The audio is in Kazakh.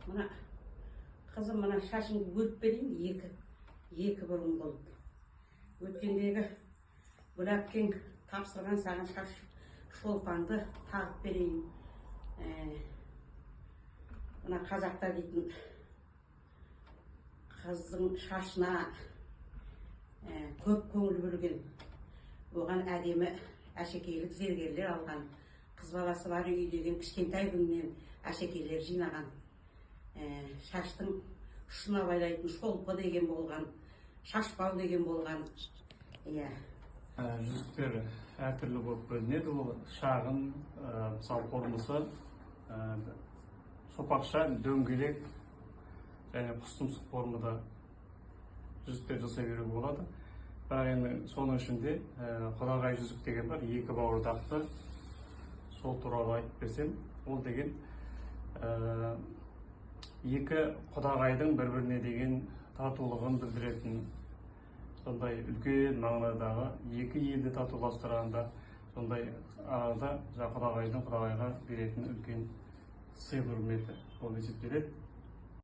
Мына қызым мына шашыңды өріп берейін, екі бұрын болып. Өткендегі бұл әпкең тапсырған саған шаш шолпанды тағып берейін. Мына қазақта дейтін қыздың шашына көп көңіл бөлген, оған әдемі әшекейлік зергерлер алған, қыз баласы бар үй деген кішкентай күннен әшекейлер жинаған, шаштың ұшына байлайтын шолпы деген болған, шашбау деген болған. Жүзіктер әртүрлі болып бөлінеді. Ол шағын, мысалы формасы сопақша, дөңгелек және құс-тұмсық формада жүзіктер жасай беруге болады. Бірақ енді соның ішінде құдағай жүзік деген бар, екі бауырдақты. Сол туралы айтып берсем, ол деген екі құдағайдың бір-біріне деген татулығын білдіретін, сондай үлкен мағынадағы екі елді татуластырғанда, сондай арада құдағайдың құдағайға беретін үлкен сый құрметі болып есептеледі.